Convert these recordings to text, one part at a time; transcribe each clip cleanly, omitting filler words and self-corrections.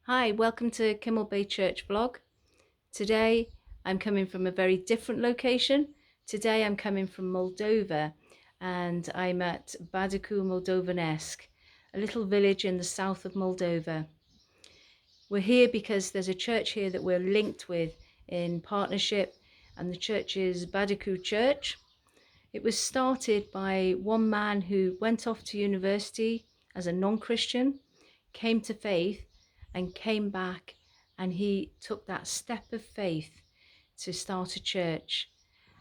Hi, welcome to Kimmel Bay Church vlog. Today I'm coming from a very different location. Today I'm coming from Moldova and I'm at Badacu Moldovanesc, a little village in the south of Moldova. We're here because there's a church here that we're linked with in partnership, and the church is Badacu Church. It was started by one man who went off to university as a non-Christian, came to faith and came back, and he took that step of faith to start a church.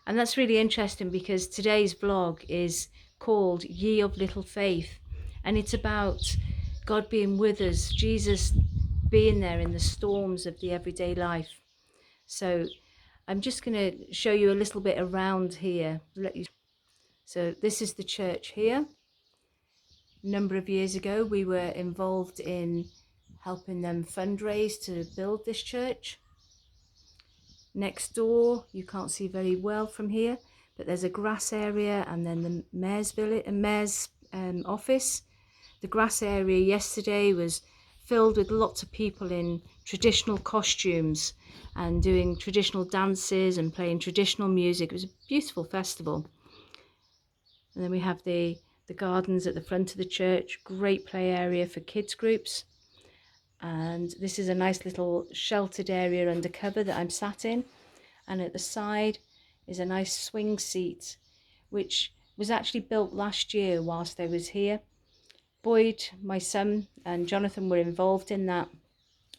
And that's really interesting because today's vlog is called Ye of Little Faith, and it's about God being with us, Jesus being there in the storms of the everyday life. So I'm just going to show you a little bit around here. So this is the church here. A number of years ago we were involved in helping them fundraise to build this church. Next door, you can't see very well from here, but there's a grass area and then the mayor's office. The grass area yesterday was filled with lots of people in traditional costumes and doing traditional dances and playing traditional music. It was a beautiful festival. And then we have the gardens at the front of the church, great play area for kids groups. And this is a nice little sheltered area under cover that I'm sat in. And at the side is a nice swing seat, which was actually built last year whilst I was here. Boyd, my son, and Jonathan were involved in that,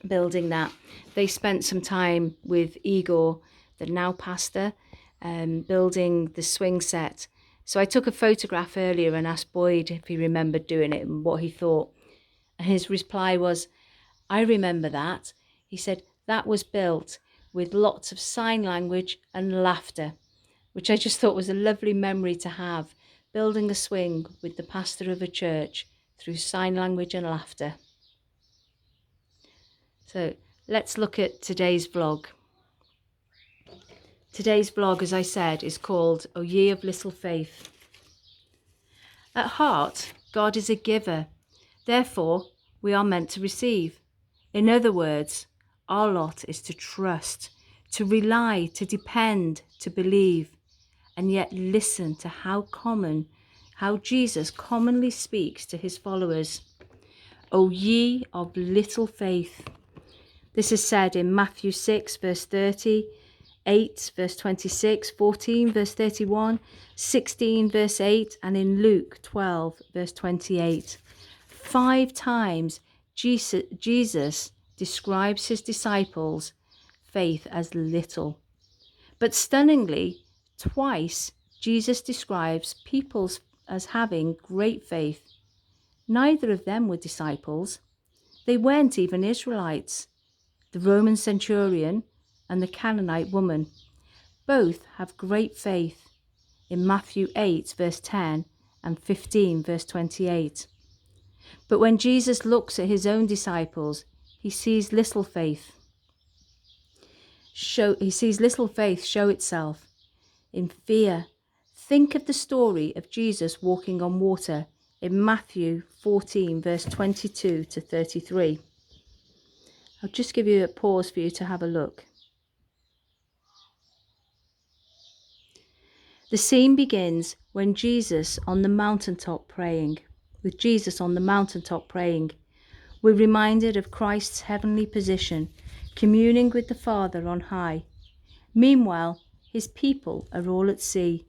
building that. They spent some time with Igor, the now pastor, building the swing set. So I took a photograph earlier and asked Boyd if he remembered doing it and what he thought. And his reply was, "I remember that." He said that was built with lots of sign language and laughter, which I just thought was a lovely memory to have, building a swing with the pastor of a church through sign language and laughter. So let's look at today's vlog. Today's vlog, as I said, is called O Ye of Little Faith. At heart, God is a giver. Therefore, we are meant to receive. In other words, our lot is to trust, to rely, to depend, to believe, and yet listen to how Jesus commonly speaks to his followers. O ye of little faith. This is said in Matthew 6, verse 30, 8, verse 26, 14, verse 31, 16, verse 8, and in Luke 12, verse 28. 5 times Jesus describes his disciples' faith as little. But stunningly, twice Jesus describes people as having great faith. Neither of them were disciples. They weren't even Israelites. The Roman centurion and the Canaanite woman both have great faith in Matthew 8, verse 10 and 15, verse 28. But when Jesus looks at his own disciples, he sees little faith. He sees little faith show itself in fear. Think of the story of Jesus walking on water in Matthew 14, verse 22 to 33. I'll just give you a pause for you to have a look. The scene begins when Jesus on the mountaintop praying. With Jesus on the mountaintop praying, we're reminded of Christ's heavenly position, communing with the Father on high. Meanwhile, his people are all at sea,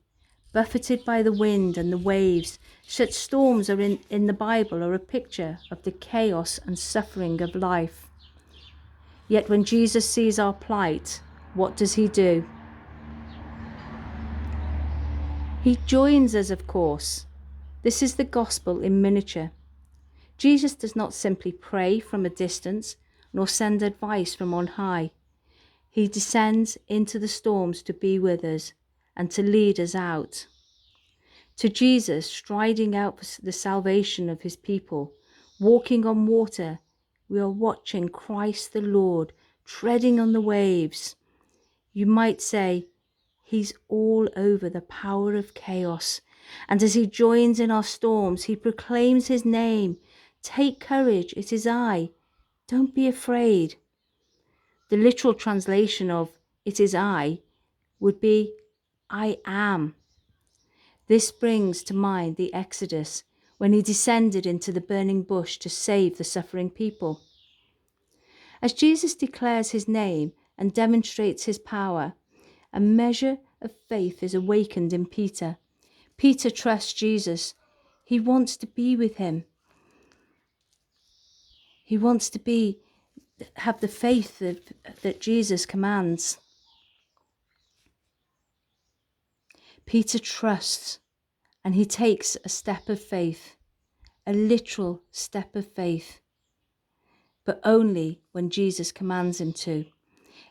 buffeted by the wind and the waves. Such storms are in the Bible are a picture of the chaos and suffering of life. Yet when Jesus sees our plight, what does he do? He joins us, of course. This is the gospel in miniature. Jesus does not simply pray from a distance, nor send advice from on high. He descends into the storms to be with us and to lead us out. To Jesus, striding out for the salvation of his people, walking on water, we are watching Christ the Lord treading on the waves. You might say, he's all over the power of chaos. And as he joins in our storms, he proclaims his name. Take courage, it is I. Don't be afraid. The literal translation of "it is I" would be "I am." This brings to mind the Exodus, when he descended into the burning bush to save the suffering people. As Jesus declares his name and demonstrates his power, a measure of faith is awakened in Peter. Peter trusts Jesus. He wants to be with him. He wants to have the faith that Jesus commands. Peter trusts, and he takes a step of faith, a literal step of faith, but only when Jesus commands him to.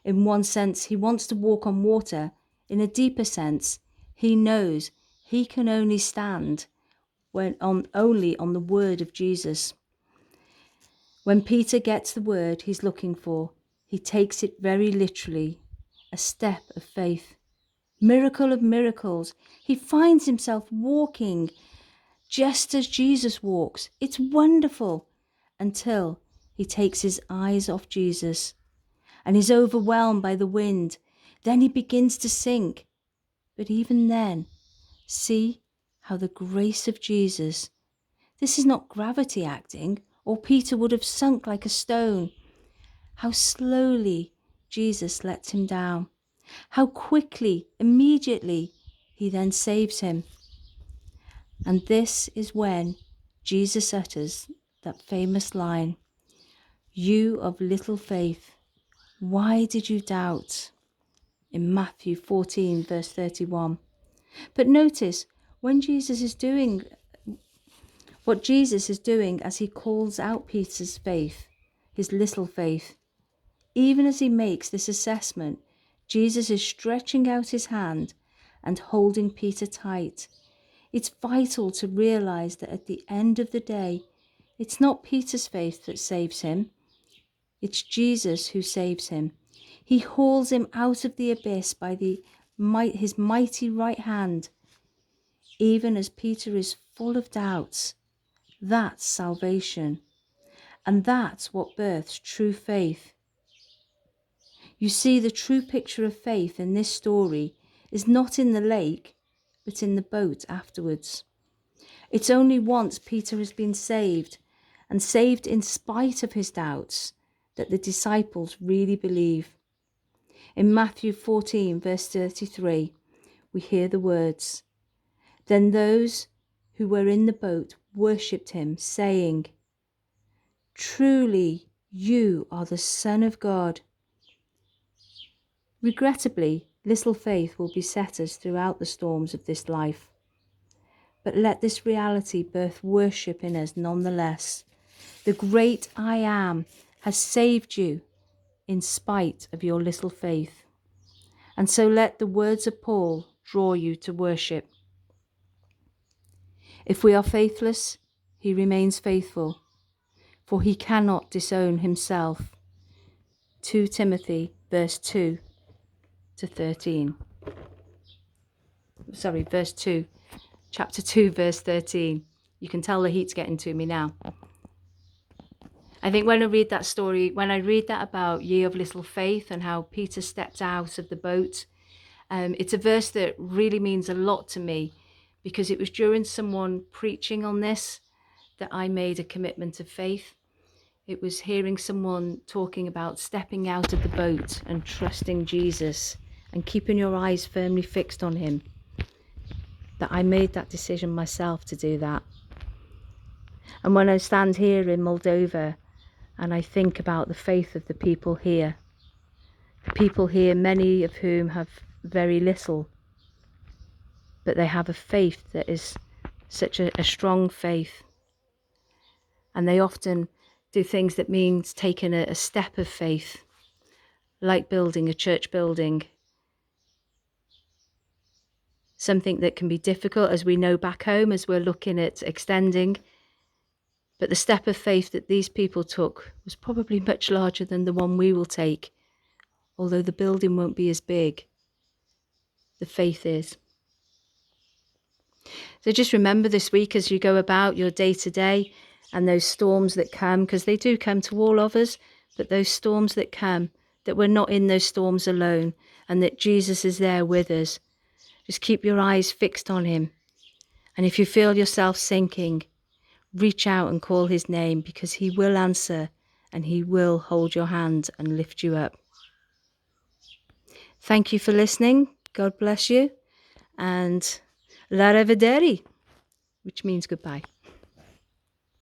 In one sense, he wants to walk on water. In a deeper sense, he knows he can only stand only on the word of Jesus. When Peter gets the word he's looking for, he takes it very literally, a step of faith. Miracle of miracles, he finds himself walking just as Jesus walks. It's wonderful, until he takes his eyes off Jesus and is overwhelmed by the wind. Then he begins to sink. But even then, see how the grace of Jesus, this is not gravity acting, or Peter would have sunk like a stone. How slowly Jesus lets him down. How quickly, immediately, he then saves him. And this is when Jesus utters that famous line, "You of little faith, why did you doubt?" in Matthew 14, verse 31. But notice what Jesus is doing as he calls out Peter's faith, his little faith. Even as he makes this assessment, Jesus is stretching out his hand and holding Peter tight. It's vital to realize that at the end of the day, it's not Peter's faith that saves him. It's Jesus who saves him. He hauls him out of the abyss by his mighty right hand. Even as Peter is full of doubts, that's salvation. And that's what births true faith. You see, the true picture of faith in this story is not in the lake, but in the boat afterwards. It's only once Peter has been saved, and saved in spite of his doubts, that the disciples really believe. In Matthew 14, verse 33, we hear the words, "Then those who were in the boat worshipped him, saying, 'Truly you are the Son of God.'" Regrettably, little faith will beset us throughout the storms of this life. But let this reality birth worship in us nonetheless. The great I Am has saved you in spite of your little faith. And so let the words of Paul draw you to worship. If we are faithless, he remains faithful, for he cannot disown himself. 2 Timothy verse 2 to 13. Verse 2. Chapter 2, verse 13. You can tell the heat's getting to me now. I think when I read that story, when I read that about ye of little faith and how Peter stepped out of the boat, it's a verse that really means a lot to me, because it was during someone preaching on this that I made a commitment of faith. It was hearing someone talking about stepping out of the boat and trusting Jesus and keeping your eyes firmly fixed on him, that I made that decision myself to do that. And when I stand here in Moldova and I think about the faith of the people here, many of whom have very little, but they have a faith that is such a strong faith. And they often do things that means taking a step of faith, like building a church building. Something that can be difficult, as we know back home, as we're looking at extending. But the step of faith that these people took was probably much larger than the one we will take. Although the building won't be as big, the faith is. So just remember this week as you go about your day to day, and those storms that come, because they do come to all of us, but those storms that come, that we're not in those storms alone, and that Jesus is there with us. Just keep your eyes fixed on him. And if you feel yourself sinking, reach out and call his name, because he will answer and he will hold your hand and lift you up. Thank you for listening. God bless you. And la revedere, which means goodbye.